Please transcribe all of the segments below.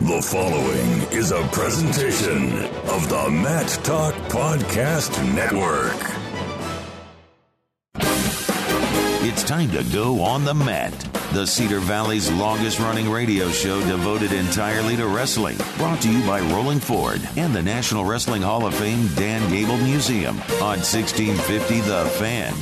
The following is a presentation of the Matt Talk Podcast Network. It's time to go on the mat. The Cedar Valley's longest-running radio show devoted entirely to wrestling. Brought to you by Rolling Ford and the National Wrestling Hall of Fame Dan Gable Museum on 1650 The Fan.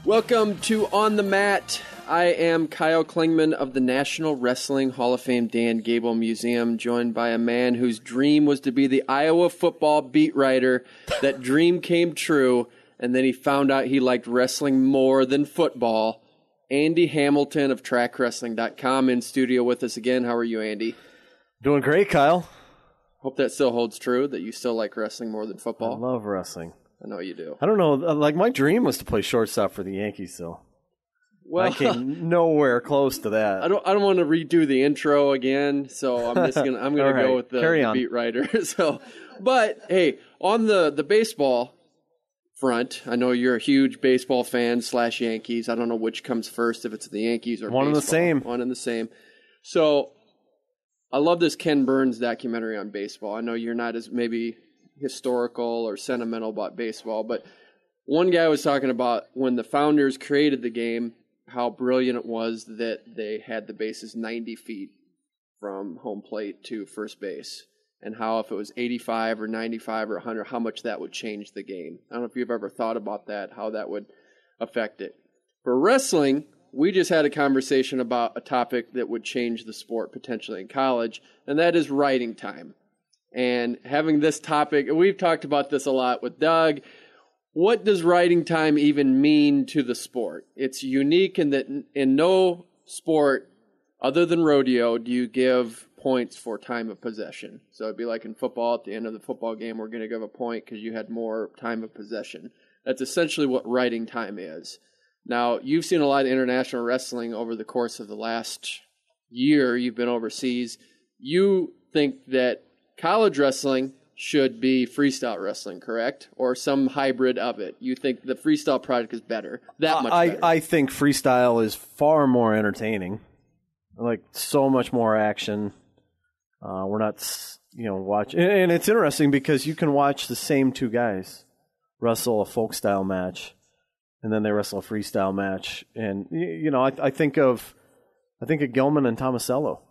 Welcome to On the Mat. I am Kyle Klingman of the National Wrestling Hall of Fame Dan Gable Museum, joined by a man whose dream was to be the Iowa football beat writer. That dream came true, and then he found out he liked wrestling more than football. Andy Hamilton of TrackWrestling.com in studio with us again. How are you, Andy? Doing great, Kyle. Hope that still holds true, that you still like wrestling more than football. I love wrestling. I know you do. I don't know, like my dream was to play shortstop for the Yankees, so well, I came nowhere close to that. I don't want to redo the intro again, so I'm gonna go with the beat writer. But hey, on the baseball front, I know you're a huge baseball fan / Yankees. I don't know which comes first, if it's the Yankees or one baseball. and the same. One and the same. So I love this Ken Burns documentary on baseball. I know you're not as maybe historical or sentimental about baseball, but one guy was talking about when the founders created the game, how brilliant it was that they had the bases 90 feet from home plate to first base, and how if it was 85 or 95 or 100, how much that would change the game. I don't know if you've ever thought about that, how that would affect it. For wrestling, we just had a conversation about a topic that would change the sport potentially in college, and that is writing time. And having this topic, we've talked about this a lot with Doug. What does writing time even mean to the sport? It's unique in that in no sport other than rodeo do you give points for time of possession. So it'd be like in football, at the end of the football game, we're going to give a point because you had more time of possession. That's essentially what writing time is. Now, you've seen a lot of international wrestling over the course of the last year. You've been overseas. You think that college wrestling should be freestyle wrestling, correct? Or some hybrid of it. You think the freestyle product is better, that much better? I think freestyle is far more entertaining. Like, so much more action. We're not, watching. And it's interesting because you can watch the same two guys wrestle a folk style match, and then they wrestle a freestyle match. And, I think of Gilman and Tomasello.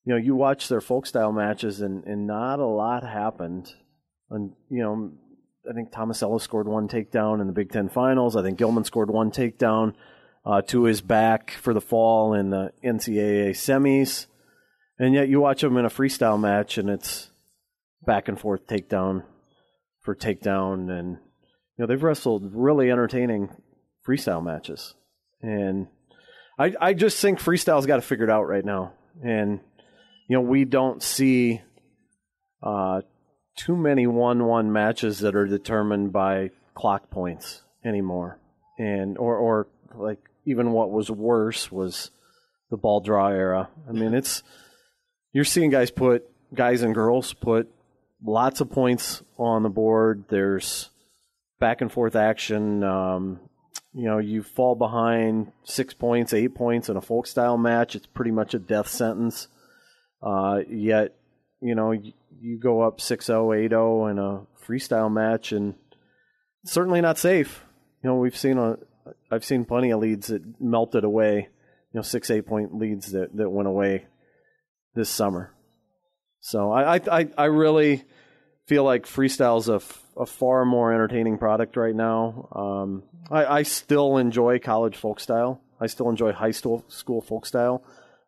You watch their folk style matches, and not a lot happened. And, I think Tomasello scored one takedown in the Big Ten Finals. I think Gilman scored one takedown to his back for the fall in the NCAA semis. And yet you watch them in a freestyle match, and it's back and forth takedown for takedown. And, they've wrestled really entertaining freestyle matches. And I just think freestyle's got it figured out right now. And, we don't see too many 1-1 matches that are determined by clock points anymore. And or like even what was worse was the ball draw era. I mean, you're seeing guys and girls put lots of points on the board. There's back and forth action. You fall behind 6 points, 8 points in a folk style match. It's pretty much a death sentence. Yet, you go up 6-0, 8-0 in a freestyle match, and it's certainly not safe. I've seen plenty of leads that melted away, 6, 8 point leads that went away this summer. So I really feel like freestyle's a far more entertaining product right now. I still enjoy college folk style. I still enjoy high school folk style,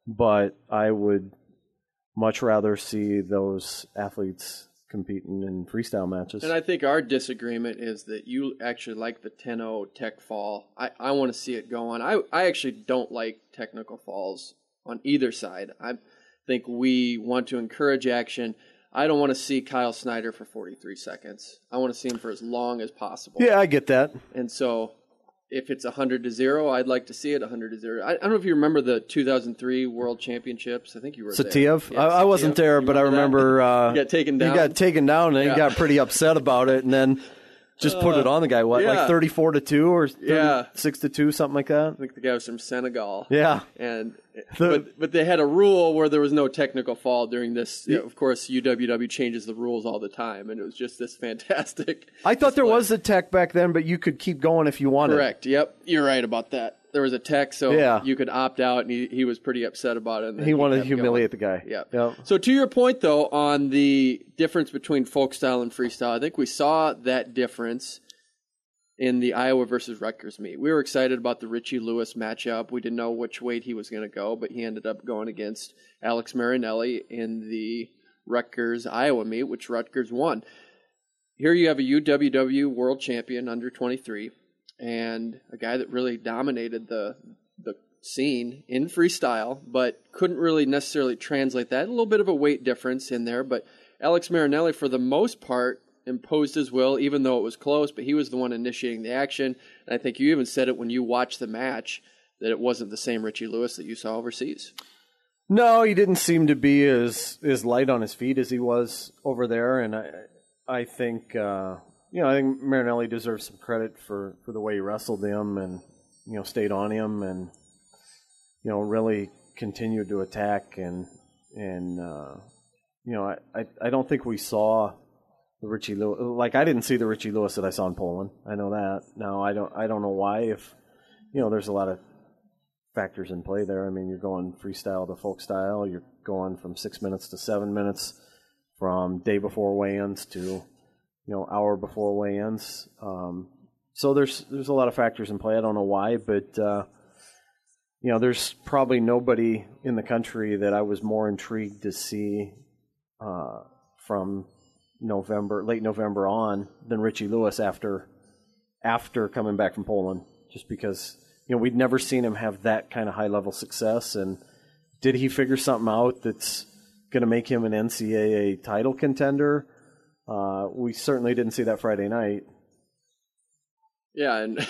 but I would much rather see those athletes competing in freestyle matches. And I think our disagreement is that you actually like the 10-0 tech fall. I want to see it go on. I actually don't like technical falls on either side. I think we want to encourage action. I don't want to see Kyle Snyder for 43 seconds. I want to see him for as long as possible. Yeah, I get that. And so if it's 100-0, I'd like to see it 100-0. I don't know if you remember the 2003 World Championships. I think you were Satiev? there. Yeah, I wasn't there, but I remember he got taken down. He got taken down, and he got pretty upset about it. And then Just put it on the guy. What, like 34-2 or 36-2, something like that? I think the guy was from Senegal. Yeah. And but they had a rule where there was no technical foul during this. You know, of course, UWW changes the rules all the time, and it was just this fantastic. I thought there was a tech back then, but you could keep going if you wanted. Correct. Yep. You're right about that. There was a tech, so you could opt out, and he was pretty upset about it. And he wanted to humiliate the guy. Yeah. Yep. So to your point, though, on the difference between folk style and freestyle, I think we saw that difference in the Iowa versus Rutgers meet. We were excited about the Richie Lewis matchup. We didn't know which way he was going to go, but he ended up going against Alex Marinelli in the Rutgers-Iowa meet, which Rutgers won. Here you have a UWW world champion under 23. And a guy that really dominated the scene in freestyle, but couldn't really necessarily translate that. A little bit of a weight difference in there, but Alex Marinelli, for the most part, imposed his will, even though it was close, but he was the one initiating the action. And I think you even said it when you watched the match, that it wasn't the same Richie Lewis that you saw overseas. No, he didn't seem to be as light on his feet as he was over there, and I think... I think Marinelli deserves some credit for the way he wrestled him and, stayed on him and, really continued to attack. And I don't think we saw the Richie Lewis. Like, I didn't see the Richie Lewis that I saw in Poland. I know that. Now, I don't know why. If, there's a lot of factors in play there. I mean, you're going freestyle to folk style. You're going from 6 minutes to 7 minutes, from day before weigh-ins to... hour before weigh-ins. So there's a lot of factors in play. I don't know why, but there's probably nobody in the country that I was more intrigued to see from late November on than Richie Lewis after coming back from Poland. Just because we'd never seen him have that kind of high level success, and did he figure something out that's going to make him an NCAA title contender? We certainly didn't see that Friday night. Yeah, and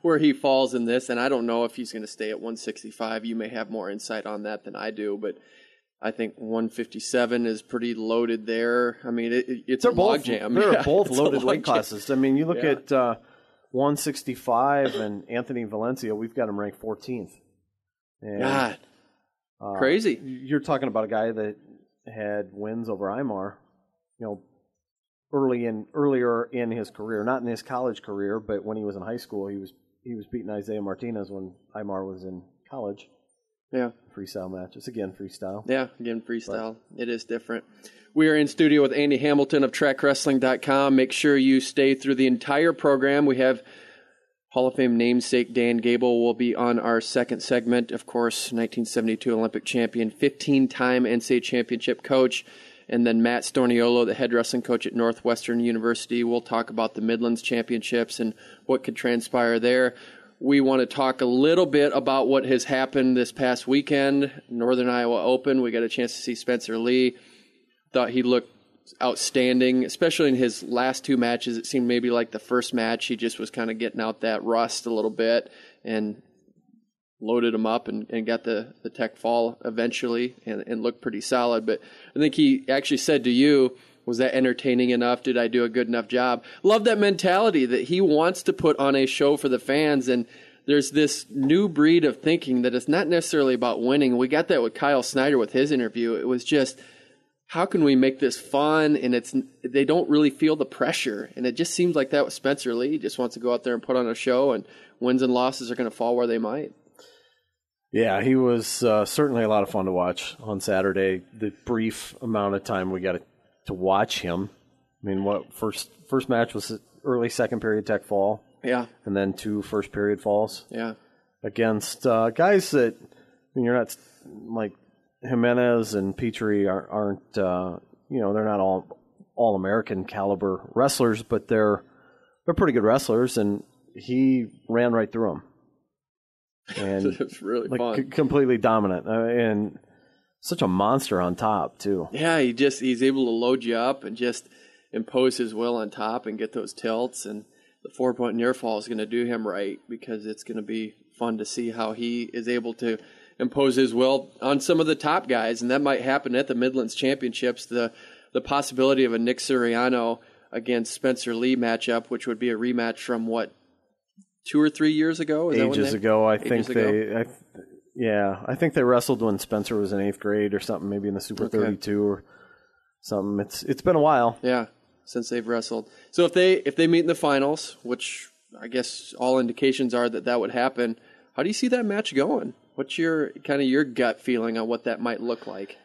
where he falls in this, and I don't know if he's going to stay at 165. You may have more insight on that than I do, but I think 157 is pretty loaded there. I mean, it's a logjam. They're both loaded weight classes. I mean, you look at 165 and Anthony Valencia, we've got him ranked 14th. And, God, crazy. You're talking about a guy that had wins over Aymar, earlier in his career, not in his college career, but when he was in high school, he was beating Isaiah Martinez when Aymar was in college. Yeah. Freestyle matches. Again, freestyle. Yeah, again, freestyle. It is different. We are in studio with Andy Hamilton of TrackWrestling.com. Make sure you stay through the entire program. We have Hall of Fame namesake Dan Gable will be on our second segment. Of course, 1972 Olympic champion, 15-time NCAA championship coach. And then Matt Storniolo, the head wrestling coach at Northwestern University. We'll talk about the Midlands Championships and what could transpire there. We want to talk a little bit about what has happened this past weekend, Northern Iowa Open. We got a chance to see Spencer Lee. Thought he looked outstanding, especially in his last two matches. It seemed maybe like the first match, he just was kind of getting out that rust a little bit and loaded him up and got the tech fall eventually and looked pretty solid. But I think he actually said to you, was that entertaining enough? Did I do a good enough job? Love that mentality that he wants to put on a show for the fans. And there's this new breed of thinking that it's not necessarily about winning. We got that with Kyle Snyder with his interview. It was just, how can we make this fun? And they don't really feel the pressure. And it just seems like that with Spencer Lee. He just wants to go out there and put on a show, and wins and losses are going to fall where they might. Yeah, he was certainly a lot of fun to watch on Saturday. The brief amount of time we got to watch him. I mean, first match was early second period tech fall. Yeah. And then 2 first period falls. Yeah. Against guys that, I mean, you're not like Jimenez and Petrie aren't they're not all American caliber wrestlers, but they're pretty good wrestlers, and he ran right through them. And it's really fun. Completely dominant, and such a monster on top too. Yeah, he's able to load you up and just impose his will on top and get those tilts. And the 4-point near fall is going to do him right, because it's going to be fun to see how he is able to impose his will on some of the top guys, and that might happen at the Midlands Championships. The possibility of a Nick Suriano against Spencer Lee matchup, which would be a rematch from 2 or 3 years ago? Ages ago. I think they wrestled when Spencer was in 8th grade or something, maybe in the Super 32 or something. It's been a while. Yeah, since they've wrestled. So if they meet in the finals, which I guess all indications are that would happen, how do you see that match going? What's your gut feeling on what that might look like?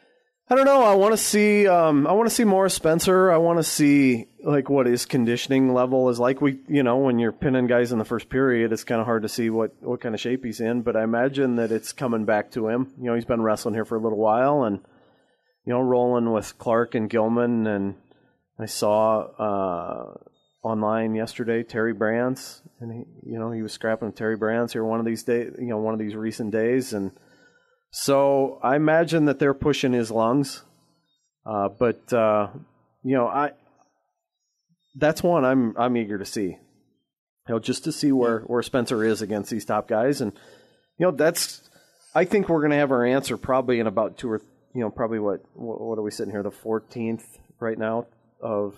I don't know. I want to see more Spencer. I want to see like what his conditioning level is like. When you're pinning guys in the first period, it's kind of hard to see what kind of shape he's in. But I imagine that it's coming back to him. He's been wrestling here for a little while, and rolling with Clark and Gilman. And I saw online yesterday Terry Brands, and he was scrapping with Terry Brands here one of these days. One of these recent days, and. So I imagine that they're pushing his lungs, but that's one I'm eager to see, just to see where Spencer is against these top guys, and I think we're going to have our answer probably in about 2 or probably what are we sitting here, the 14th right now of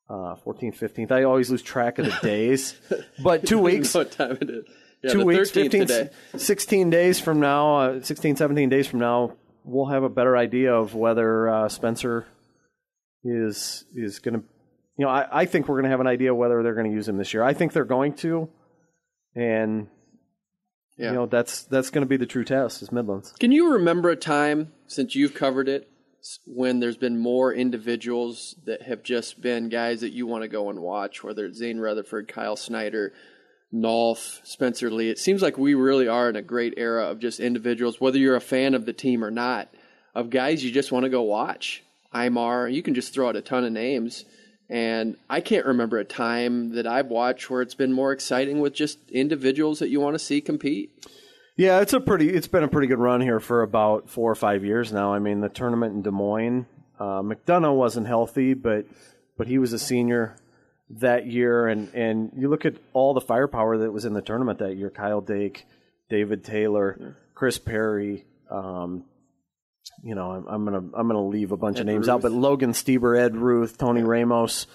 14th, 15th. I always lose track of the days, but 2 weeks. What time it is? Yeah, 2 weeks, 15, today. 16 days from now, 16, 17 days from now, we'll have a better idea of whether Spencer is going to, I think we're going to have an idea whether they're going to use him this year. I think they're going to, and, that's going to be the true test is Midlands. Can you remember a time, since you've covered it, when there's been more individuals that have just been guys that you want to go and watch, whether it's Zane Rutherford, Kyle Snyder, Nolf, Spencer Lee? It seems like we really are in a great era of just individuals, whether you're a fan of the team or not, of guys you just want to go watch. Imar, you can just throw out a ton of names. And I can't remember a time that I've watched where it's been more exciting with just individuals that you want to see compete. Yeah, it's been a pretty good run here for about 4 or 5 years now. I mean, the tournament in Des Moines, McDonough wasn't healthy, but he was a senior that year, and you look at all the firepower that was in the tournament that year: Kyle Dake, David Taylor, Chris Perry. I'm gonna leave a bunch of names out, but Logan Stieber, Ed Ruth, Tony Ramos,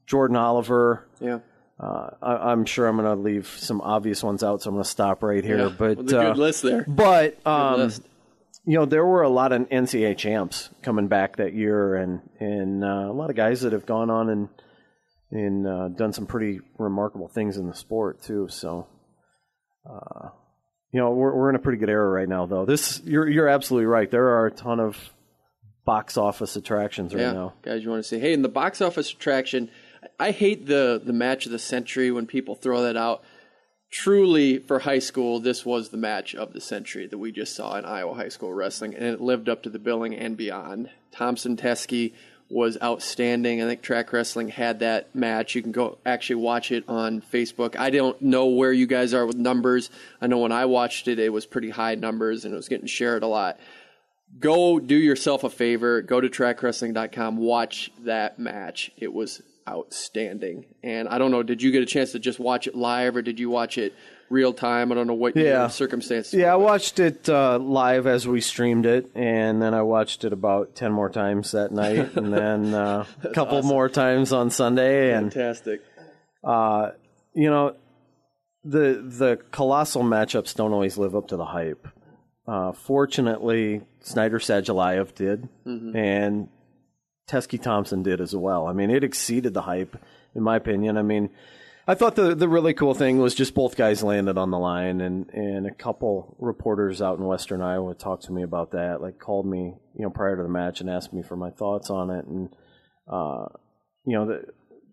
Jordan Oliver. Yeah. I'm sure I'm going to leave some obvious ones out, so I'm going to stop right here. Yeah, but a good list there. But there were a lot of NCAA champs coming back that year, and a lot of guys that have gone on and done some pretty remarkable things in the sport too. So, we're in a pretty good era right now, though. You're absolutely right. There are a ton of box office attractions right now. Guys, you want to say, hey, in the box office attraction, I hate the match of the century when people throw that out. Truly, for high school, this was the match of the century that we just saw in Iowa high school wrestling, and it lived up to the billing and beyond. Thompson Teskey was outstanding. I think Track Wrestling had that match. You can go actually watch it on Facebook. I don't know where you guys are with numbers. I know when I watched it, it was pretty high numbers, and it was getting shared a lot. Go do yourself a favor. Go to trackwrestling.com. Watch that match. It was outstanding. And I don't know, did you get a chance to just watch it live, or did you watch it real time? I don't know what your circumstances were. I watched it live as we streamed it, and then I watched it about 10 more times that night, and then a couple more times on Sunday. Fantastic. And the colossal matchups don't always live up to the hype. Fortunately, Snyder Sadulayev did, and Teskey Thompson did as well. I mean, it exceeded the hype, in my opinion. I mean, I thought the really cool thing was just both guys landed on the line, and a couple reporters out in Western Iowa talked to me about that, like called me, prior to the match and asked me for my thoughts on it. And,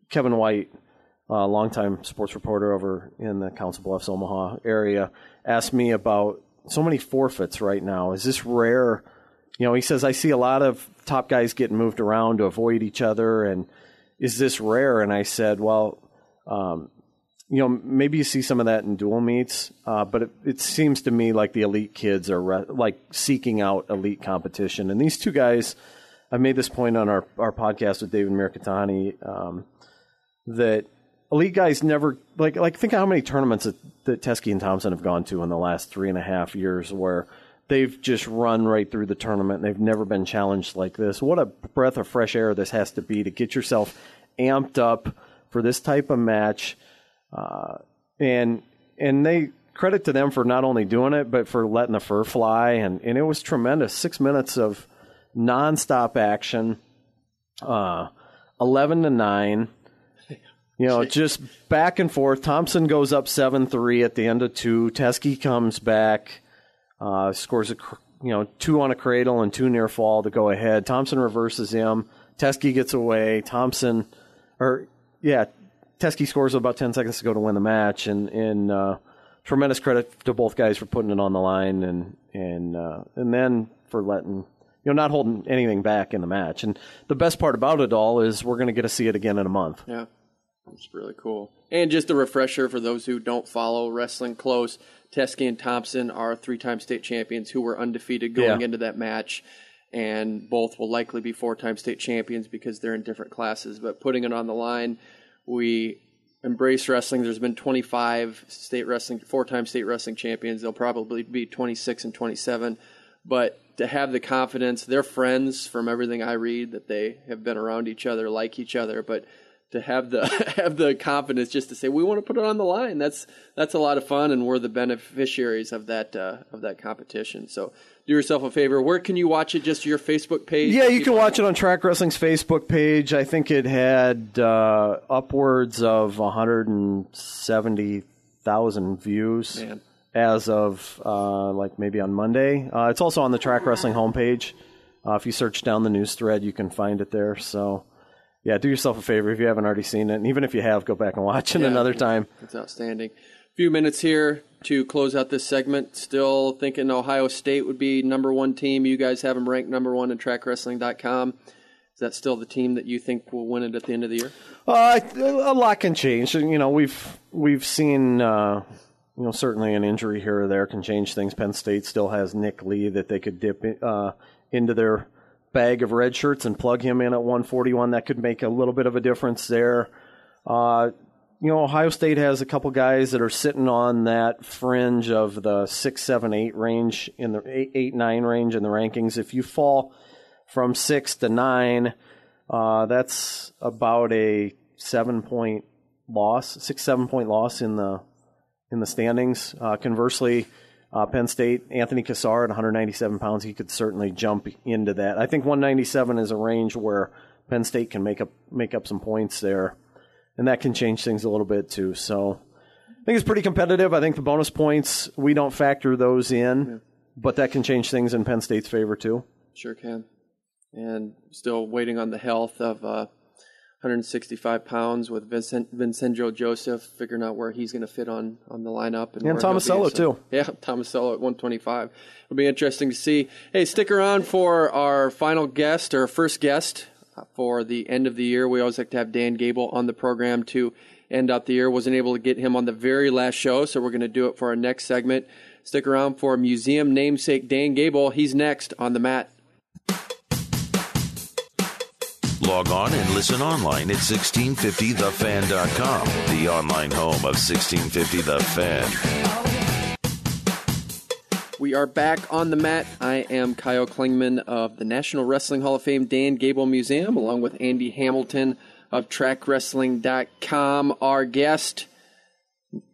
Kevin White, a longtime sports reporter over in the Council Bluffs, Omaha area, asked me about so many forfeits right now. Is this rare? He says, I see a lot of top guys getting moved around to avoid each other, and is this rare? And I said, well, maybe you see some of that in dual meets, but it seems to me like the elite kids are seeking out elite competition. And these two guys, I made this point on our podcast with David Mirkatani, that elite guys never, think of how many tournaments that Teskey and Thompson have gone to in the last 3.5 years where they've just run right through the tournament. They've never been challenged like this. What a breath of fresh air this has to be to get yourself amped up for this type of match. And they credit to them for not only doing it, but for letting the fur fly. And it was tremendous. 6 minutes of nonstop action, 11-9. Just back and forth. Thompson goes up 7-3 at the end of 2. Teskey comes back, scores 2 on a cradle and 2 near fall to go ahead. Thompson reverses him. Teskey gets away. Teskey scores with about 10 seconds to go to win the match. And tremendous credit to both guys for putting it on the line and then for letting not holding anything back in the match. And the best part about it all is we're going to get to see it again in a month. Yeah. It's really cool. And just a refresher for those who don't follow wrestling close, Teskey and Thompson are 3-time state champions who were undefeated going into that match, and both will likely be 4-time state champions because they're in different classes. But putting it on the line, we embrace wrestling. There's been 25 state wrestling, 4-time state wrestling champions. They'll probably be 26 and 27. But to have the confidence, they're friends from everything I read, that they have been around each other, like each other, but to have the confidence just to say we want to put it on the line, that's a lot of fun, and we're the beneficiaries of that competition. So do yourself a favor. Where can you watch it? Just your Facebook page? Yeah, you can watch it on Track Wrestling's Facebook page. I think it had upwards of 170,000 views as of maybe on Monday. It's also on the Track Wrestling homepage. If you search down the news thread, you can find it there. So. Yeah, do yourself a favor if you haven't already seen it. And even if you have, go back and watch it another time. It's outstanding. A few minutes here to close out this segment. Still thinking Ohio State would be number one team. You guys have them ranked number one at TrackWrestling.com. Is that still the team that you think will win it at the end of the year? A lot can change. We've seen certainly an injury here or there can change things. Penn State still has Nick Lee that they could dip into their bag of red shirts and plug him in at 141. That could make a little bit of a difference there. Ohio State has a couple guys that are sitting on that fringe of the 6, 7, 8 range in the 8, 9 range in the rankings. If you fall from 6 to 9, that's about a 7-point loss, 6-7 point loss in the standings. Conversely, Penn State, Anthony Cassar at 197 pounds, he could certainly jump into that. I think 197 is a range where Penn State can make up some points there, and that can change things a little bit too. So I think it's pretty competitive. I think the bonus points, we don't factor those in, but that can change things in Penn State's favor too. Sure can. And still waiting on the health of 165 pounds with Vincenzo Joseph, figuring out where he's going to fit on the lineup. And Tomasello, too. Yeah, Tomasello at 125. It'll be interesting to see. Hey, stick around for our final guest, or first guest for the end of the year. We always like to have Dan Gable on the program to end out the year. Wasn't able to get him on the very last show, so we're going to do it for our next segment. Stick around for museum namesake Dan Gable. He's next on the mat. Log on and listen online at 1650thefan.com, the online home of 1650 The Fan. We are back on the mat. I am Kyle Klingman of the National Wrestling Hall of Fame Dan Gable Museum, along with Andy Hamilton of TrackWrestling.com. Our guest,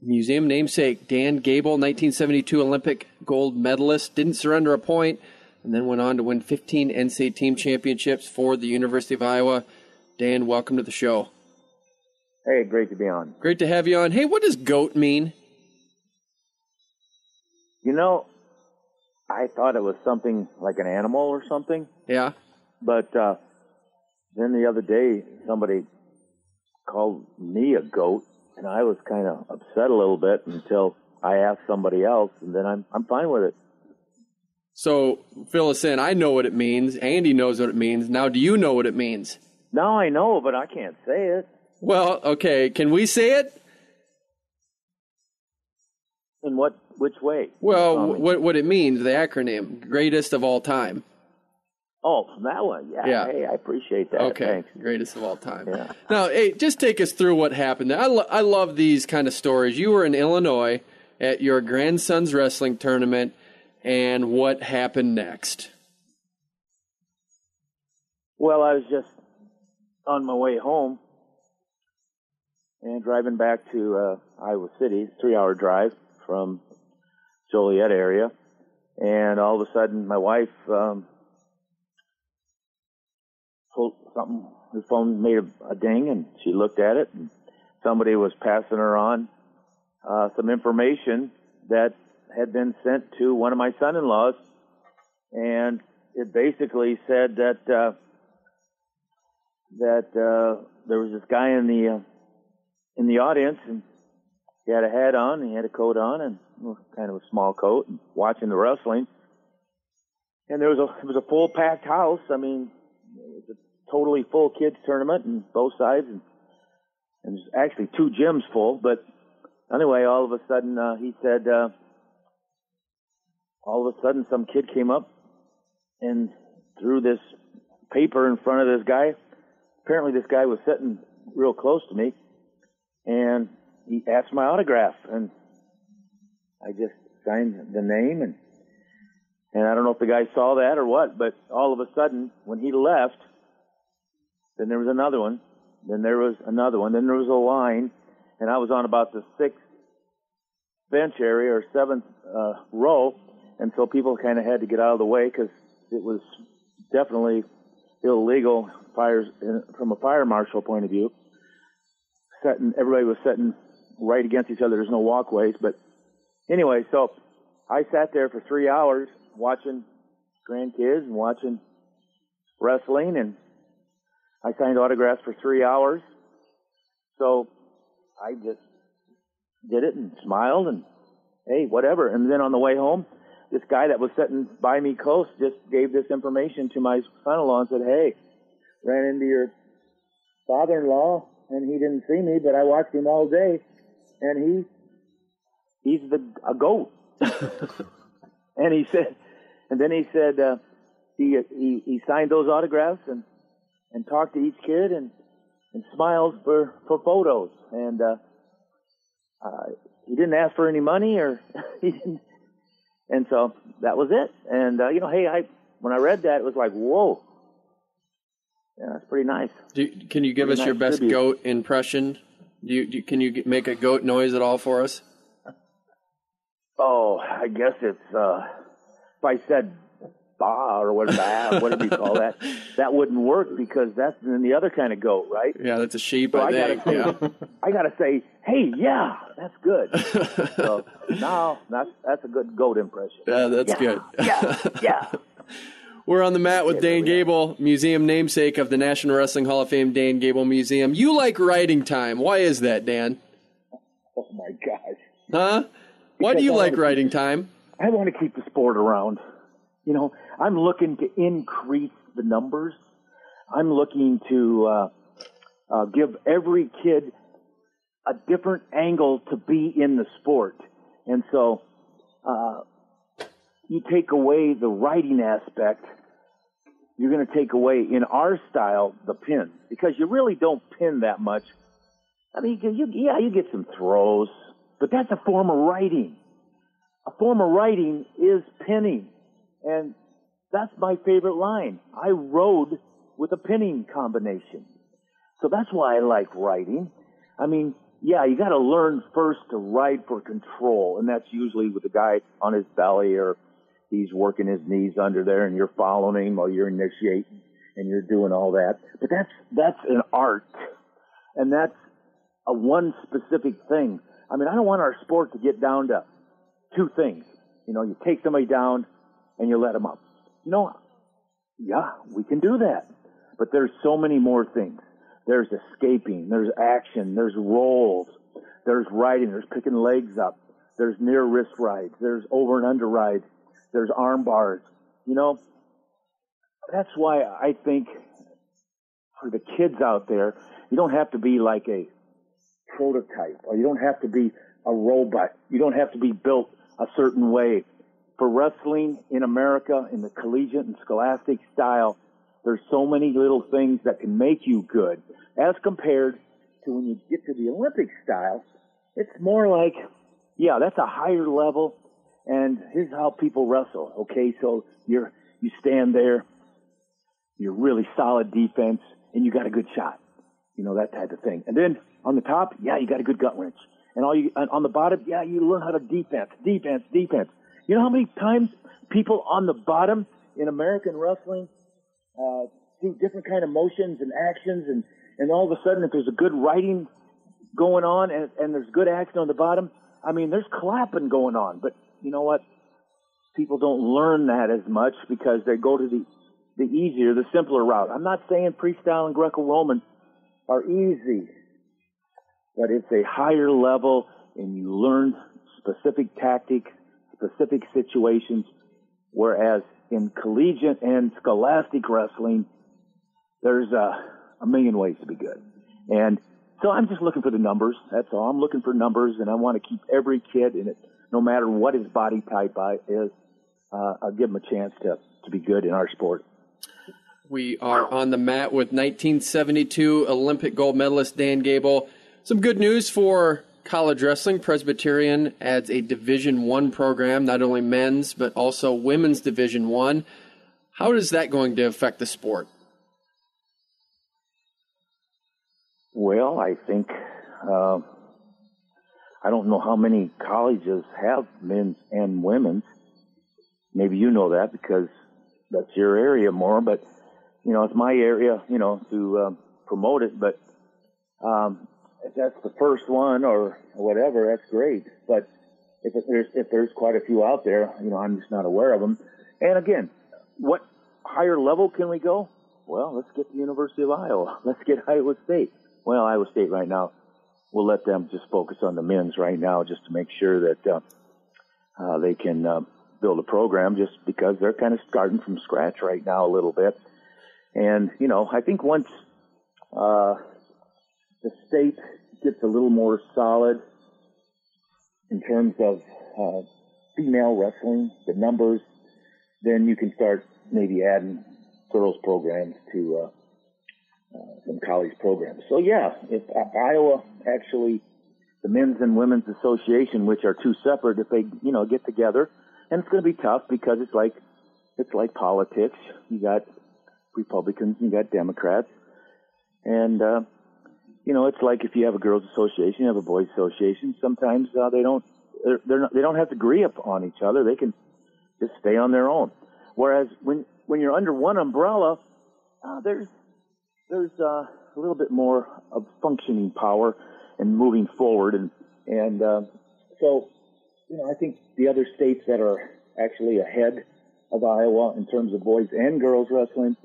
museum namesake Dan Gable, 1972 Olympic gold medalist, didn't surrender a point, and then went on to win 15 NCAA team championships for the University of Iowa. Dan, welcome to the show. Hey, great to be on. Great to have you on. Hey, what does GOAT mean? I thought it was something like an animal or something. Yeah. But then the other day, somebody called me a goat, and I was kind of upset a little bit until I asked somebody else, and then I'm fine with it. So, fill us in. I know what it means. Andy knows what it means. Now, do you know what it means? Now I know, but I can't say it. Well, okay. Can we say it? In which way? Well, what it means, the acronym, greatest of all time. Oh, that one. Yeah. Hey, I appreciate that. Okay. Thanks. Greatest of all time. Yeah. Now, hey, just take us through what happened there. I love these kind of stories. You were in Illinois at your grandson's wrestling tournament, and what happened next? Well, I was just on my way home and driving back to Iowa City, 3-hour drive from Joliet area. And all of a sudden, my wife pulled something. Her phone made a ding, and she looked at it, and somebody was passing her on some information that had been sent to one of my son-in-laws, and it basically said that there was this guy in the audience, and he had a hat on, and he had a coat on, and kind of a small coat, and watching the wrestling. And it was a full packed house. I mean, it was a totally full kids tournament and both sides, and there's actually 2 gyms full. But anyway, all of a sudden he said, all of a sudden some kid came up and threw this paper in front of this guy. Apparently this guy was sitting real close to me, and he asked my autograph, and I just signed the name, and I don't know if the guy saw that or what, but all of a sudden, when he left, then there was another one, then there was another one, then there was a line, and I was on about the 6th bench area or 7th row, and so people kind of had to get out of the way because it was definitely illegal from a fire marshal point of view. Everybody was sitting right against each other. There's no walkways, but anyway, so I sat there for 3 hours watching grandkids and watching wrestling, and I signed autographs for 3 hours. So I just did it and smiled and, hey, whatever. And then on the way home, this guy that was sitting by me close just gave this information to my son-in-law and said, hey, ran into your father-in-law, and he didn't see me, but I watched him all day, and he's a goat. And he said, he signed those autographs and talked to each kid and smiled for photos, and he didn't ask for any money, or he didn't, and so that was it. And hey, when I read that, it was like, whoa. Yeah, that's pretty nice. Can you give us your best goat impression? Can you make a goat noise at all for us? Oh, I guess it's if I said ba or whatever you call that, that wouldn't work because that's the other kind of goat, right? Yeah, that's a sheep. So I think. I gotta say, hey, yeah, that's good. So now that's a good goat impression. Yeah, that's good. Yeah. We're on the mat with Dan Gable, museum namesake of the National Wrestling Hall of Fame Dan Gable Museum. You like writing time. Why is that, Dan? Oh, my gosh. Huh? Why do you like writing time? I want to keep the sport around. I'm looking to increase the numbers. I'm looking to give every kid a different angle to be in the sport. And so you take away the writing aspect, you're going to take away, in our style, the pin. Because you really don't pin that much. I mean, you get some throws, but that's a form of writing. A form of writing is pinning. And that's my favorite line. I rode with a pinning combination. So that's why I like writing. I mean, yeah, you got to learn first to ride for control. And that's usually with the guy on his belly, or he's working his knees under there, and you're following him while you're initiating, and you're doing all that. But that's an art, and that's a one specific thing. I mean, I don't want our sport to get down to 2 things. You take somebody down and you let them up. Yeah, we can do that. But there's so many more things. There's escaping, there's action, there's rolls, there's riding, there's picking legs up, there's near wrist rides, there's over and under rides. There's arm bars. That's why I think for the kids out there, you don't have to be like a prototype, or you don't have to be a robot. You don't have to be built a certain way. For wrestling in America, in the collegiate and scholastic style, there's so many little things that can make you good, as compared to when you get to the Olympic style. It's more like, yeah, that's a higher level. And here's how people wrestle. Okay, so you stand there, you're really solid defense, and you got a good shot. You know, that type of thing. And then on the top, yeah, you got a good gut wrench. And on the bottom, yeah, you learn how to defense. You know how many times people on the bottom in American wrestling do different kind of motions and actions, and all of a sudden, if there's a good writing going on and there's good action on the bottom, I mean, there's clapping going on. But you know what? People don't learn that as much because they go to the easier, the simpler route. I'm not saying freestyle and Greco-Roman are easy, but it's a higher level, and you learn specific tactics, specific situations, whereas in collegiate and scholastic wrestling, there's a million ways to be good. And so I'm just looking for the numbers. That's all. I'm looking for numbers, and I want to keep every kid in it, no matter what his body type is. I'll give him a chance to be good in our sport. We are on the mat with 1972 Olympic gold medalist Dan Gable. Some good news for college wrestling. Presbyterian adds a Division I program, not only men's, but also women's Division I. How is that going to affect the sport? Well, I think, I don't know how many colleges have men's and women's. Maybe you know that because that's your area more, but, you know, it's my area, you know, to promote it. But if that's the first one or whatever, that's great. But if there's quite a few out there, you know, I'm just not aware of them. And again, what higher level can we go? Well, let's get the University of Iowa. Let's get Iowa State. Well, Iowa State right now, we'll let them just focus on the men's right now just to make sure that they can build a program, just because they're kind of starting from scratch right now a little bit. And, you know, I think once the state gets a little more solid in terms of female wrestling, the numbers, then you can start maybe adding girls programs to some college programs. So, yeah, if Iowa actually, the Men's and Women's Association, which are two separate, if they, you know, get together, and it's going to be tough because it's like politics. You got Republicans, you got Democrats, and you know, it's like if you have a girls' association, you have a boys' association. Sometimes they don't have to agree upon each other. They can just stay on their own. Whereas when you're under one umbrella, there's a little bit more of functioning power and moving forward, and so, you know, I think the other states that are actually ahead of Iowa in terms of boys and girls wrestling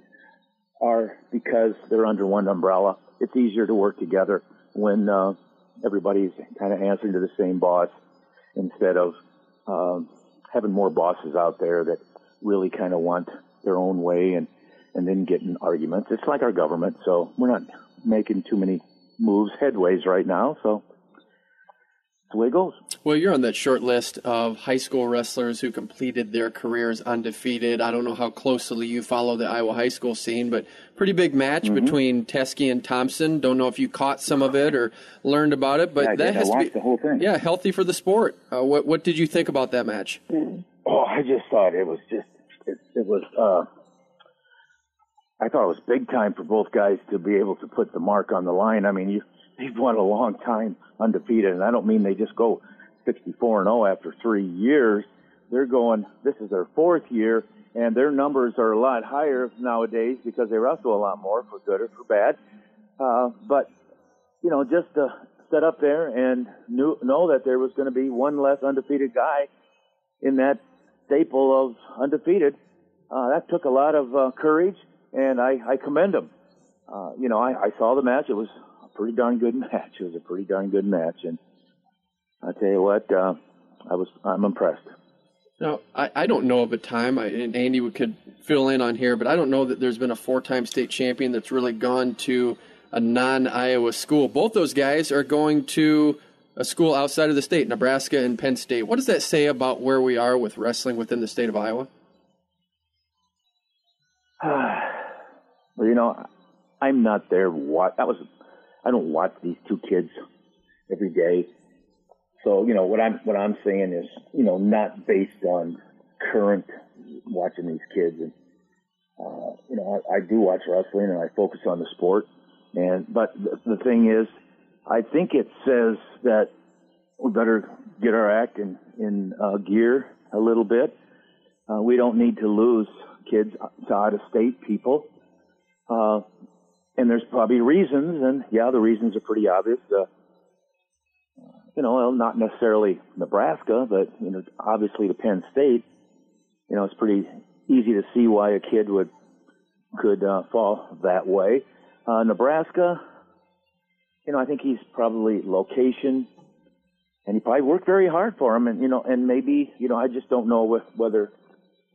are because they're under one umbrella. It's easier to work together when everybody's kind of answering to the same boss instead of having more bosses out there that really kind of want their own way and then get in arguments. It's like our government, so we're not making too many moves, headways right now, so that's the way it goes. Well, you're on that short list of high school wrestlers who completed their careers undefeated. I don't know how closely you follow the Iowa high school scene, but pretty big match between Teskey and Thompson. Don't know if you caught some of it or learned about it, but that has to be the whole thing. Yeah, healthy for the sport. What did you think about that match? Oh, I just thought it was I thought it was big time for both guys to be able to put the mark on the line. I mean, they've won a long time undefeated, and I don't mean they just go 64-0 after 3 years. They're going, this is their fourth year, and their numbers are a lot higher nowadays because they wrestle a lot more, for good or for bad. But, you know, just to set up there and know that there was going to be one less undefeated guy in that staple of undefeated, that took a lot of courage, and I commend them. You know, I saw the match. It was a pretty darn good match. And I tell you what, I'm impressed. Now, I don't know of a time, and Andy could fill in on here, but I don't know that there's been a four-time state champion that's really gone to a non-Iowa school. Both those guys are going to a school outside of the state, Nebraska and Penn State. What does that say about where we are with wrestling within the state of Iowa? Well, you know, I'm not there. I don't watch these two kids every day. So, what I'm saying is, not based on current watching these kids. And, I do watch wrestling and I focus on the sport. But the thing is, I think it says that we better get our act in gear a little bit. We don't need to lose kids to out-of-state people. And there's probably reasons, and the reasons are pretty obvious. Not necessarily Nebraska, but, obviously to Penn State, it's pretty easy to see why a kid could fall that way. Nebraska, I think he's probably location, and he probably worked very hard for him, and maybe, I just don't know whether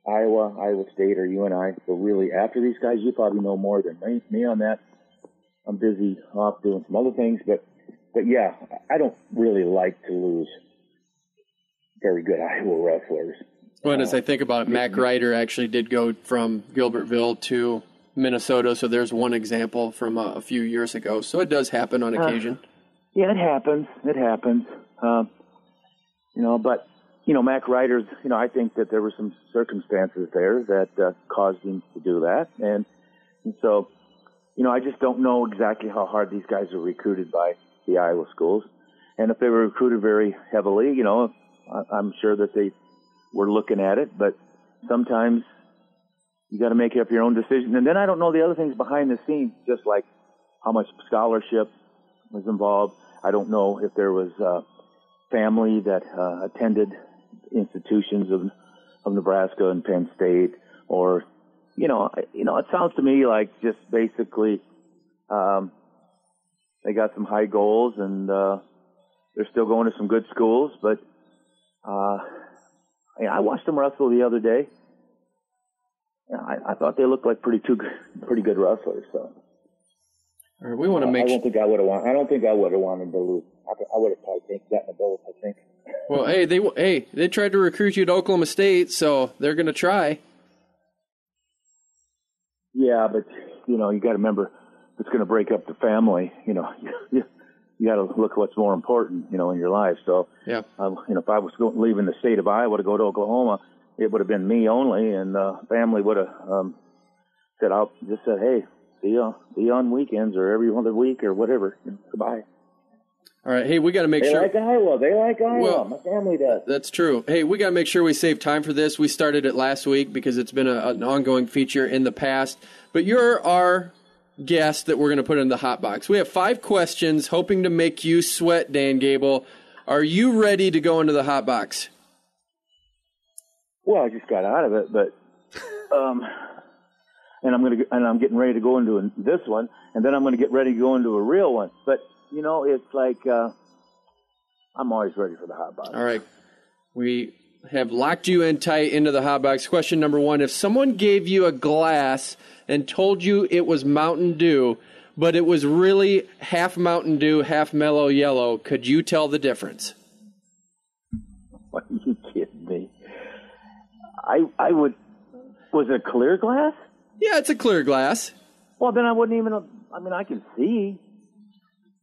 Iowa State, or UNI were really after these guys. You probably know more than me on that. I'm busy off doing some other things, but yeah, I don't really like to lose very good Iowa wrestlers. Well, and as I think about it, Mac Ryder actually did go from Gilbertville to Minnesota, so there's one example from a few years ago. So it does happen on occasion. Yeah, it happens. But Mac Ryder's, I think that there were some circumstances there that caused him to do that. And so, I just don't know exactly how hard these guys are recruited by the Iowa schools. And if they were recruited very heavily, I'm sure that they were looking at it. But sometimes you got to make up your own decision. And then I don't know the other things behind the scenes, just like how much scholarship was involved. I don't know if there was family that attended institutions of Nebraska and Penn State, or it sounds to me like just basically they got some high goals and they're still going to some good schools. But I watched them wrestle the other day. I thought they looked like pretty good wrestlers. So we want to make. I don't think I would have wanted to lose. I would have probably gotten a both, I think. Well, they tried to recruit you to Oklahoma State, so they're going to try. Yeah, but you got to remember, if it's going to break up the family, you got to look at what's more important, in your life. So, yeah, if I was leaving the state of Iowa to go to Oklahoma, it would have been me only, and family would have said, hey, see you on weekends or every other week or whatever. Goodbye. All right, hey, we got to make sure. They like Iowa. Well, my family does. That's true. Hey, we got to make sure we save time for this. We started it last week because it's been an ongoing feature in the past. But you're our guest that we're going to put in the hot box. We have 5 questions, hoping to make you sweat, Dan Gable. Are you ready to go into the hot box? Well, I just got out of it, but and I'm getting ready to go into this one, and then I'm going to get ready to go into a real one. But it's like I'm always ready for the hot box. All right, we have locked you in tight into the hot box. Question number 1: if someone gave you a glass and told you it was Mountain Dew, but it was really half Mountain Dew, half Mellow Yellow, could you tell the difference? Are you kidding me? I would. Was it a clear glass? Yeah, it's a clear glass. Well, then I wouldn't even. I can see.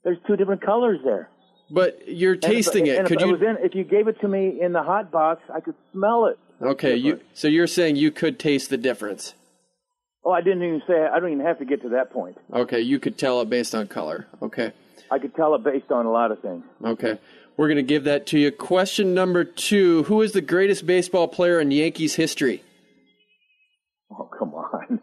There's 2 different colors there. But you're tasting it. If you gave it to me in the hot box, I could smell it. Okay, so you're saying you could taste the difference. Oh, I don't even have to get to that point. Okay, you could tell it based on color. Okay. I could tell it based on a lot of things. Okay. We're going to give that to you. Question number 2, who is the greatest baseball player in Yankees history? Oh, come on.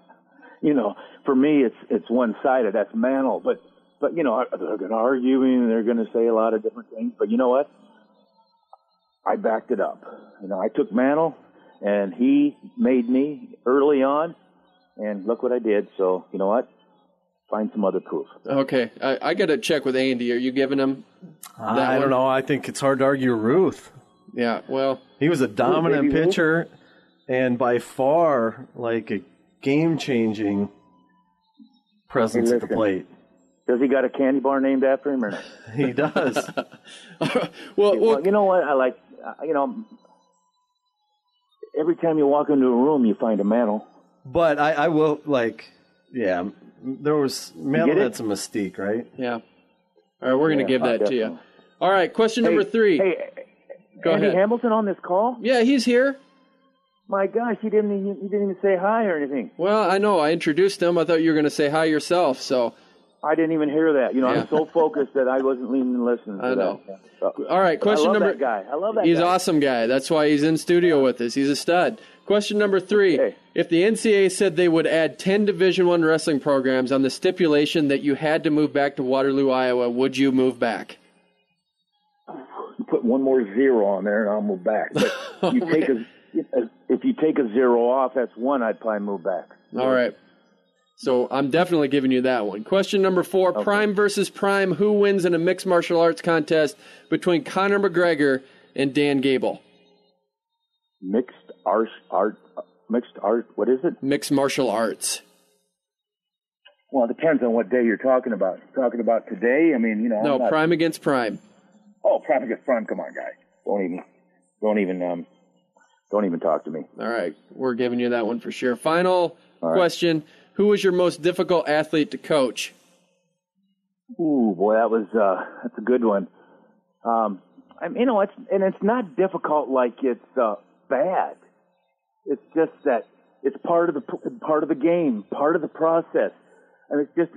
For me, it's one-sided. That's Mantle. But they're going to argue and they're going to say a lot of different things. But you know what? I backed it up. I took Mantle, and he made me early on, and look what I did. So, you know what? Find some other proof. Okay. I got to check with Andy. Are you giving him that I don't know. I think it's hard to argue Ruth. Yeah, well. He was a dominant pitcher and by far like a game-changing presence at the plate. Does he got a candy bar named after him or not? He does. well, you know what? I like, every time you walk into a room, you find a Mantle. But I will, there was, Mantle had some mystique, right? Yeah. All right, we're going to give that to you. All right, question number 3. Hey, Go Andy ahead. Hamilton on this call? Yeah, he's here. My gosh, he didn't even say hi or anything. Well, I know. I introduced him. I thought you were going to say hi yourself, so. I didn't even hear that. You know, Yeah. I'm so focused that I wasn't even listening to I know. that. So, All right, question I love number. that guy. I love that He's guy. an awesome guy. That's why he's in studio with us. He's a stud. Question number 3. Okay. If the NCAA said they would add 10 Division I wrestling programs on the stipulation that you had to move back to Waterloo, Iowa, would you move back? Put one more zero on there, and I'll move back. But if you take a zero off, that's one. I'd probably move back. All right. So I'm definitely giving you that one. Question number 4, Okay. Prime versus Prime. Who wins in a mixed martial arts contest between Conor McGregor and Dan Gable? Mixed art. What is it? Mixed martial arts. Well, it depends on what day you're talking about. Talking about today? I mean, you know. No, Prime against Prime. Oh, Prime against Prime. Come on, guys. Don't even talk to me. All right. We're giving you that one for sure. Final All right. question. Who was your most difficult athlete to coach? Ooh, boy, that's a good one. It's not difficult like it's bad. It's just that it's part of the game, part of the process, and it's just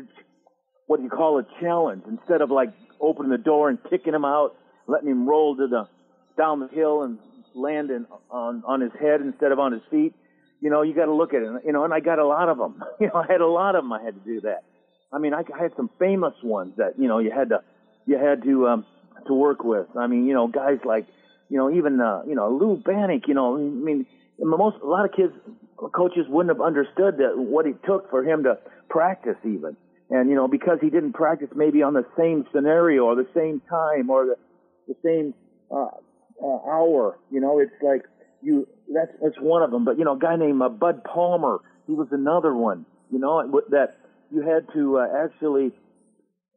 what you call a challenge. Instead of like opening the door and kicking him out, letting him roll down the hill and landing on his head instead of on his feet. You know, you got to look at it. You know, and I got a lot of them. You know, I had a lot of them. I had to do that. I mean, I had some famous ones that you had to work with. I mean, you know, guys like even Lou Bannock. You know, I mean, a lot of coaches wouldn't have understood what it took for him to practice even. And, you know, because he didn't practice maybe on the same scenario or the same time or the same hour, you know, it's like that's one of them. But, you know, a guy named Bud Palmer, he was another one, you know, that you had to actually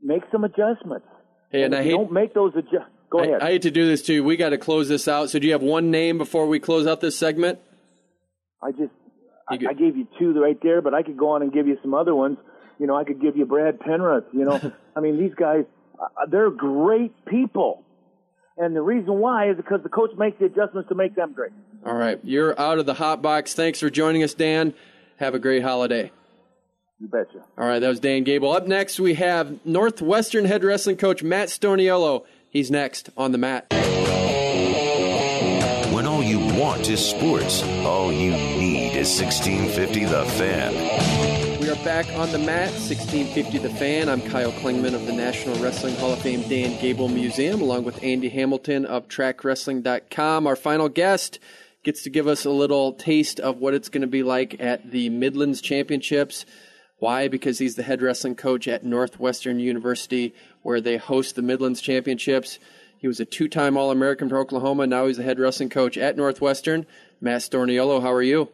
make some adjustments. Hey, and if you don't make those adjustments, go ahead. I hate to do this to you. We got to close this out. So do you have one name before we close out this segment? I gave you two right there, but I could go on and give you some other ones. You know, I could give you Brad Penrith. You know, I mean, these guys, they're great people. And the reason why is because the coach makes the adjustments to make them great. All right. You're out of the hot box. Thanks for joining us, Dan. Have a great holiday. You betcha. All right. That was Dan Gable. Up next, we have Northwestern head wrestling coach Matt Storniolo. He's next on the mat. When all you want is sports, all you need is 1650 The Fan. We are back on the mat, 1650 The Fan. I'm Kyle Klingman of the National Wrestling Hall of Fame Dan Gable Museum, along with Andy Hamilton of TrackWrestling.com. Our final guest gets to give us a little taste of what it's going to be like at the Midlands Championships. Why? Because he's the head wrestling coach at Northwestern University, where they host the Midlands Championships. He was a two-time All-American for Oklahoma. Now he's the head wrestling coach at Northwestern. Matt Storniolo, how are you?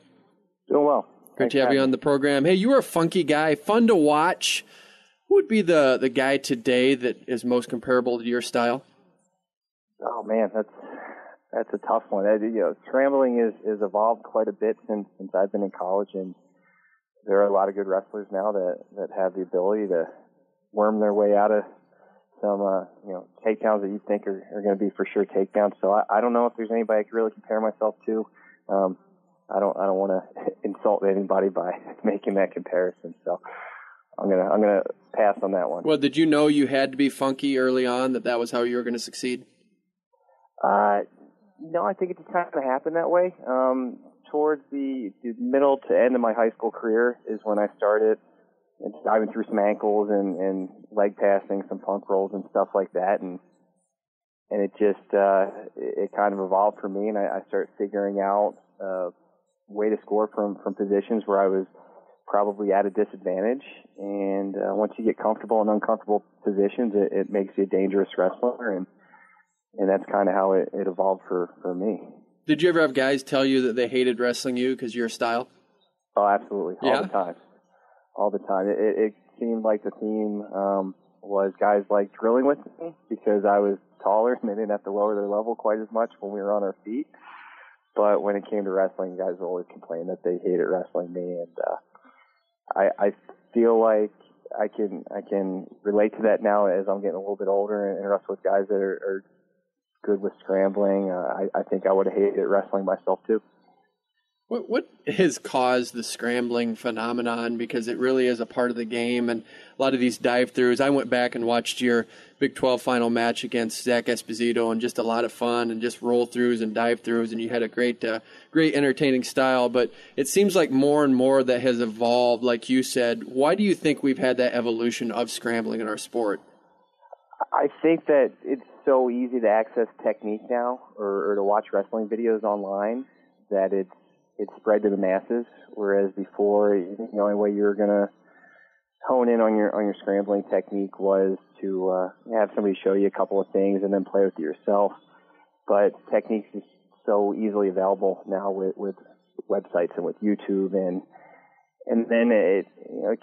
Doing well. Great to have you on the program. Hey, you were a funky guy, fun to watch. Who would be the guy today that is most comparable to your style? Oh man, that's a tough one. Scrambling is evolved quite a bit since I've been in college, and there are a lot of good wrestlers now that have the ability to worm their way out of some takedowns that you think are going to be for sure takedowns. So I don't know if there's anybody I could really compare myself to. I don't want to insult anybody by making that comparison. So I'm gonna pass on that one. Well, did you know you had to be funky early on, that was how you were going to succeed? No, I think it just kind of happened that way. Towards the middle to end of my high school career is when I started diving through some ankles and leg passing, some funk rolls and stuff like that, and it just it kind of evolved for me, and I started figuring out a way to score from positions where I was probably at a disadvantage. And once you get comfortable in uncomfortable positions, it makes you a dangerous wrestler, and that's kind of how it evolved for me. Did you ever have guys tell you that they hated wrestling you because of your style? Oh, absolutely. Yeah? All the time. It seemed like the team was guys like drilling with me because I was taller and they didn't have to lower their level quite as much when we were on our feet. But when it came to wrestling, guys would always complain that they hated wrestling me. And I feel like I can relate to that now as I'm getting a little bit older and wrestle with guys that are good with scrambling. I think I would have hated wrestling myself too. What has caused the scrambling phenomenon? Because it really is a part of the game, and a lot of these dive-throughs. I went back and watched your Big 12 final match against Zach Esposito, and just a lot of fun, and just roll-throughs and dive-throughs, and you had a great entertaining style. But it seems like more and more that has evolved, like you said. Why do you think we've had that evolution of scrambling in our sport? I think that it's so easy to access technique now, or to watch wrestling videos online, that it's spread to the masses, whereas before, the only way you were going to hone in on your scrambling technique was to have somebody show you a couple of things and then play with it yourself. But techniques is so easily available now with websites and with YouTube, and then it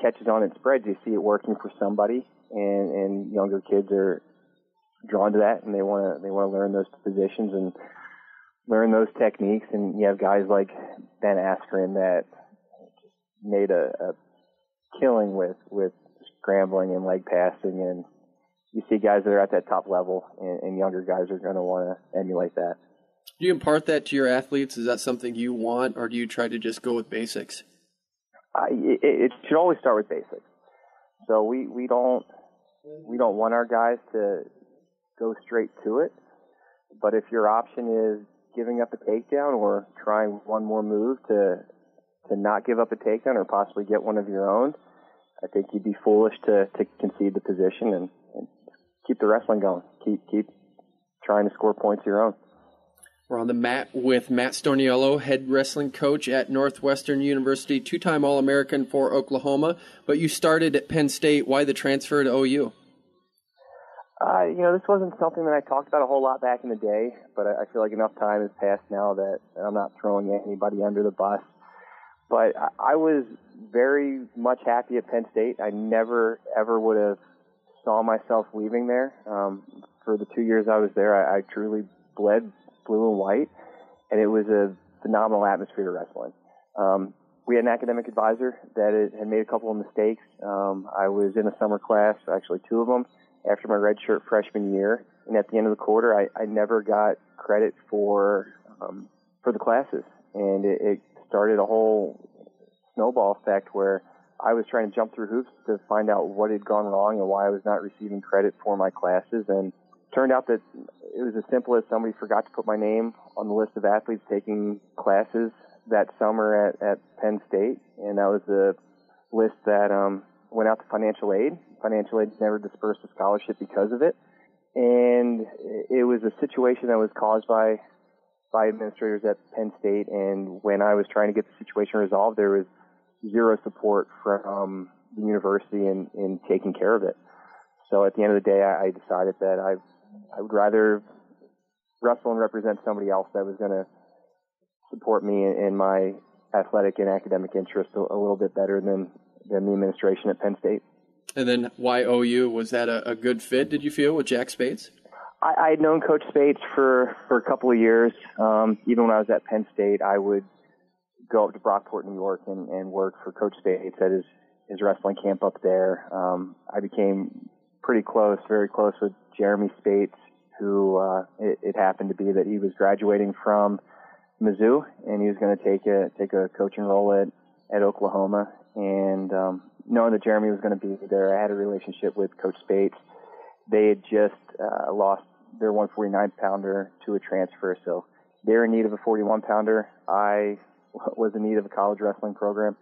catches on and spreads. You see it working for somebody, and younger kids are drawn to that, and they want to learn those positions and learn those techniques. And you have guys like Ben Askren that made a killing with scrambling and leg passing, and you see guys that are at that top level, and younger guys are going to want to emulate that. Do you impart that to your athletes? Is that something you want, or do you try to just go with basics? It should always start with basics. So we don't want our guys to go straight to it, but if your option is giving up a takedown or trying one more move to not give up a takedown or possibly get one of your own, I think you'd be foolish to concede the position and keep the wrestling going. Keep trying to score points of your own. We're on the mat with Matt Storniolo, head wrestling coach at Northwestern University, two-time All-American for Oklahoma, but you started at Penn State. Why the transfer to OU? This wasn't something that I talked about a whole lot back in the day, but I feel like enough time has passed now that I'm not throwing anybody under the bus. But I was very much happy at Penn State. I never, ever would have saw myself leaving there. For the 2 years I was there, I truly bled blue and white, and it was a phenomenal atmosphere to wrestling. We had an academic advisor that had made a couple of mistakes. I was in a summer class, actually two of them, after my redshirt freshman year, and at the end of the quarter, I never got credit for the classes, and it started a whole snowball effect where I was trying to jump through hoops to find out what had gone wrong and why I was not receiving credit for my classes, and it turned out that it was as simple as somebody forgot to put my name on the list of athletes taking classes that summer at Penn State, and that was the list that went out to financial aid. Financial aid never dispersed a scholarship because of it. And it was a situation that was caused by administrators at Penn State. And when I was trying to get the situation resolved, there was zero support from the university in taking care of it. So at the end of the day, I decided that I would rather wrestle and represent somebody else that was going to support me in my athletic and academic interests a little bit better than the administration at Penn State. And then why OU? Was that a good fit, did you feel, with Jack Spates? I had known Coach Spates for a couple of years. Even when I was at Penn State, I would go up to Brockport, New York, and work for Coach Spates at his wrestling camp up there. I became pretty close, very close with Jeremy Spates, who it happened to be that he was graduating from Mizzou, and he was going to take a coaching role at Oklahoma. And knowing that Jeremy was going to be there, I had a relationship with Coach Spates. They had just lost their 149-pounder to a transfer, so they're in need of a 41-pounder. I was in need of a college wrestling program,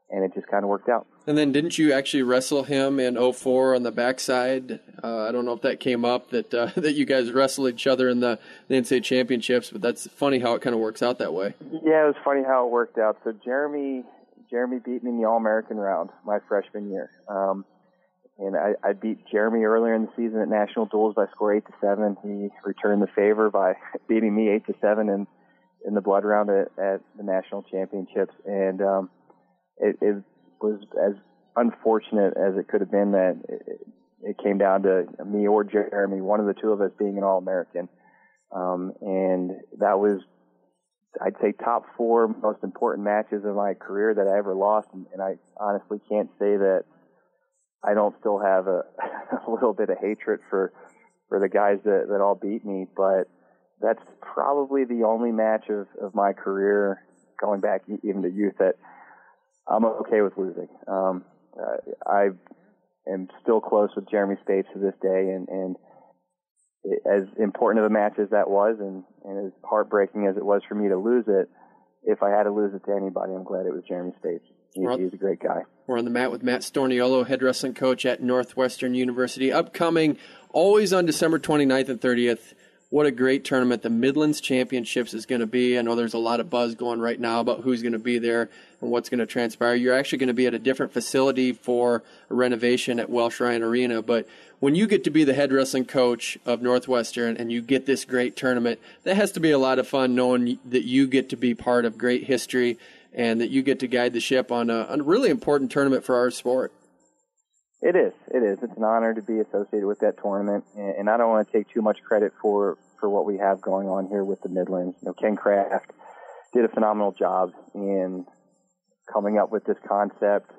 and it just kind of worked out. And then didn't you actually wrestle him in 2004 on the backside? I don't know if that came up, that you guys wrestled each other in the NCAA championships, but that's funny how it kind of works out that way. Yeah, it was funny how it worked out. So Jeremy beat me in the All-American round my freshman year. And I beat Jeremy earlier in the season at National Duels by score 8-7. He returned the favor by beating me 8-7 in the blood round at the national championships. And it was as unfortunate as it could have been that it came down to me or Jeremy, one of the two of us being an All-American. And that was, I'd say, top 4 most important matches of my career that I ever lost. And I honestly can't say that I don't still have a little bit of hatred for the guys that all beat me, but that's probably the only match of my career, going back even to youth, that I'm okay with losing. I am still close with Jeremy Spates to this day, and as important of a match as that was, and as heartbreaking as it was for me to lose it, if I had to lose it to anybody, I'm glad it was Jeremy Spates. He's a great guy. We're on the mat with Matt Storniolo, head wrestling coach at Northwestern University. Upcoming, always on December 29th and 30th. What a great tournament the Midlands Championships is going to be. I know there's a lot of buzz going right now about who's going to be there and what's going to transpire. You're actually going to be at a different facility for a renovation at Welsh Ryan Arena. But when you get to be the head wrestling coach of Northwestern and you get this great tournament, that has to be a lot of fun knowing that you get to be part of great history and that you get to guide the ship on a really important tournament for our sport. It is. It's an honor to be associated with that tournament, and I don't want to take too much credit for what we have going on here with the Midlands. Ken Kraft did a phenomenal job in coming up with this concept,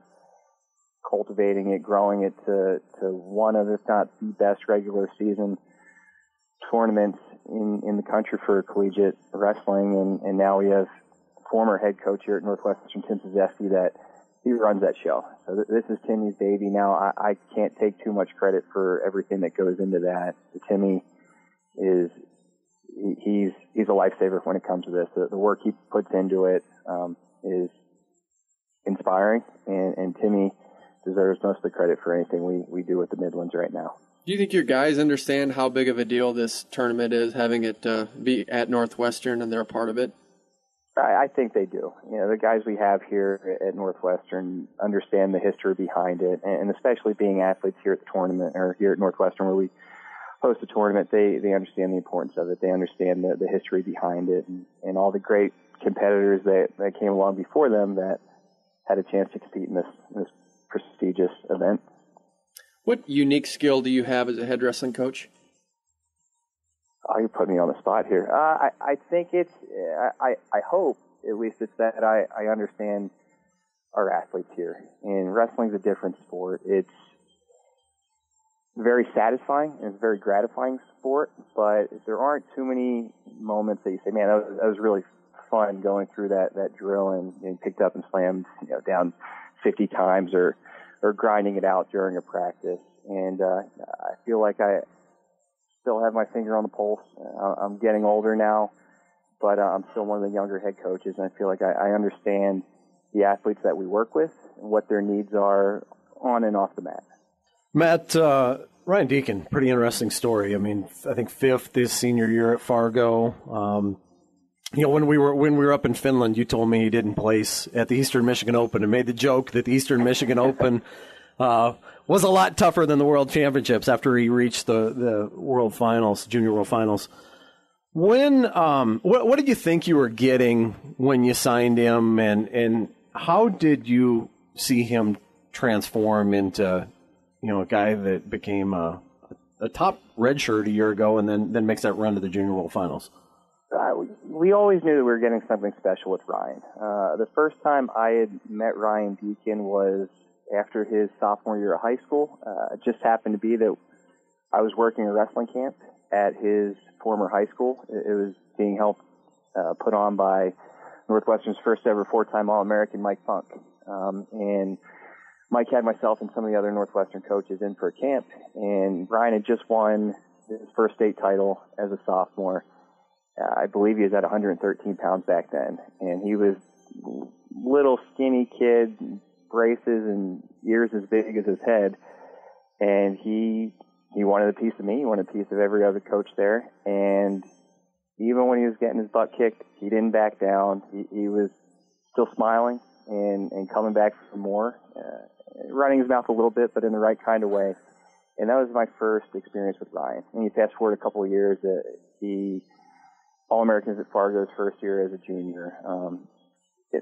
cultivating it, growing it to one of, if not the best regular season tournaments in the country for collegiate wrestling, and now we have former head coach here at Northwestern, Tim Zazeski, that he runs that show. So this is Timmy's baby now. I can't take too much credit for everything that goes into that. Timmy he's a lifesaver when it comes to this. The work he puts into it is inspiring, and Timmy deserves most of the credit for anything we do with the Midlands right now. Do you think your guys understand how big of a deal this tournament is, having it be at Northwestern and they're a part of it? I think they do. The guys we have here at Northwestern understand the history behind it, and especially being athletes here at the tournament, or here at Northwestern where we host a tournament, they understand the importance of it. They understand the history behind it, and all the great competitors that came along before them that had a chance to compete in this prestigious event. What unique skill do you have as a head wrestling coach? Oh, you put me on the spot here. I think I hope at least it's that I understand our athletes here. And wrestling's a different sport. It's very satisfying and it's a very gratifying sport, but there aren't too many moments that you say, man, that was really fun going through that drill and getting picked up and slammed down 50 times or grinding it out during a practice. And I feel like I still have my finger on the pulse. I'm getting older now, but I'm still one of the younger head coaches, and I feel like I understand the athletes that we work with and what their needs are on and off the mat. Matt, Ryan Deacon, pretty interesting story. I mean, I think fifth his senior year at Fargo. When we were up in Finland, you told me he didn't place at the Eastern Michigan Open and made the joke that the Eastern Michigan Open was a lot tougher than the World Championships after he reached the World Finals, Junior World Finals. What did you think you were getting when you signed him, and how did you see him transform into a guy that became a top redshirt a year ago and then makes that run to the Junior World Finals? We always knew that we were getting something special with Ryan. The first time I had met Ryan Deacon was after his sophomore year of high school. It just happened to be that I was working a wrestling camp at his former high school. It was being helped put on by Northwestern's first ever four-time All-American Mike Funk. And Mike had myself and some of the other Northwestern coaches in for a camp, and Ryan had just won his first state title as a sophomore. I believe he was at 113 pounds back then, and he was little skinny kid, braces and ears as big as his head, and he wanted a piece of me. He wanted a piece of every other coach there, and even when he was getting his butt kicked, he didn't back down. He was still smiling and coming back for more, running his mouth a little bit, but in the right kind of way. And that was my first experience with Ryan. And you fast forward a couple of years, he All-Americans at Fargo's first year as a junior.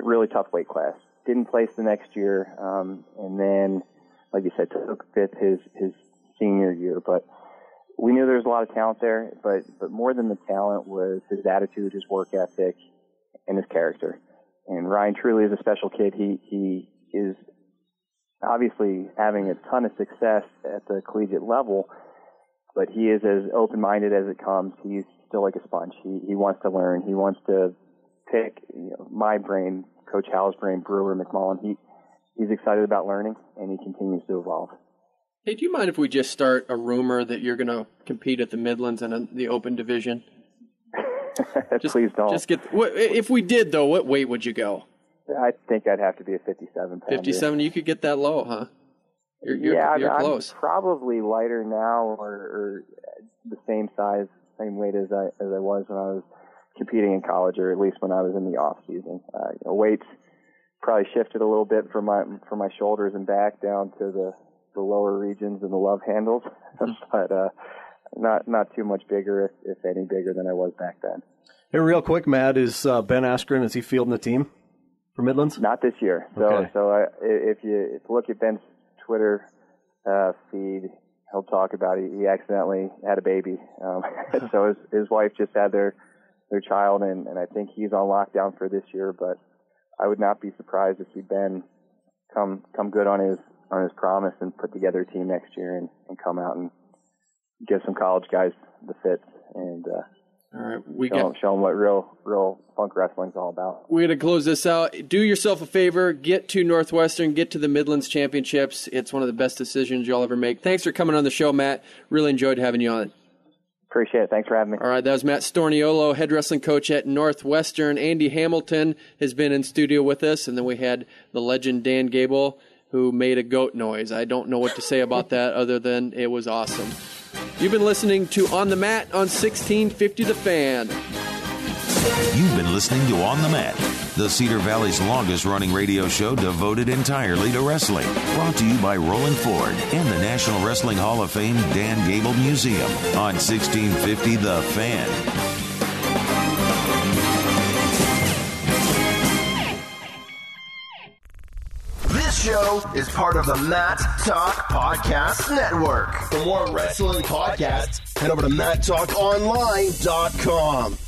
Really tough weight class. Didn't place the next year, and then, like you said, took fifth his senior year. But we knew there was a lot of talent there, but more than the talent was his attitude, his work ethic, and his character. And Ryan truly is a special kid. He is obviously having a ton of success at the collegiate level, but he is as open-minded as it comes. He's still like a sponge. He wants to learn. He wants to pick my brain, Coach Hal's brain, Brewer, McMullen. He's excited about learning, and he continues to evolve. Hey, do you mind if we just start a rumor that you're going to compete at the Midlands and the Open Division? Please don't. If we did, though, what weight would you go? I think I'd have to be a 57 pounder. 57? You could get that low, huh? You're close. I'm probably lighter now or the same size, same weight as I was when I was competing in college, or at least when I was in the off season. Weights probably shifted a little bit from my shoulders and back down to the lower regions and the love handles, but not too much bigger, if any bigger than I was back then. Hey, real quick, Matt, is Ben Askren, is he fielding the team for Midlands? Not this year. Okay. So if you look at Ben's Twitter feed, he'll talk about he accidentally had a baby. So his wife just had their child, and I think he's on lockdown for this year. But I would not be surprised to see Ben come good on his promise and put together a team next year and come out and give some college guys the fits and all right, show them what real funk wrestling's all about. We're going to close this out. Do yourself a favor. Get to Northwestern. Get to the Midlands Championships. It's one of the best decisions you'll ever make. Thanks for coming on the show, Matt. Really enjoyed having you on. Appreciate it. Thanks for having me. All right, that was Matt Storniolo, head wrestling coach at Northwestern. Andy Hamilton has been in studio with us, and then we had the legend Dan Gable, who made a goat noise. I don't know what to say about that other than it was awesome. You've been listening to On the Mat on 1650 The Fan. You've been listening to On the Mat, the Cedar Valley's longest-running radio show devoted entirely to wrestling. Brought to you by Rolling Ford and the National Wrestling Hall of Fame Dan Gable Museum on 1650 The Fan. This show is part of the Matt Talk Podcast Network. For more wrestling podcasts, head over to MattTalkOnline.com.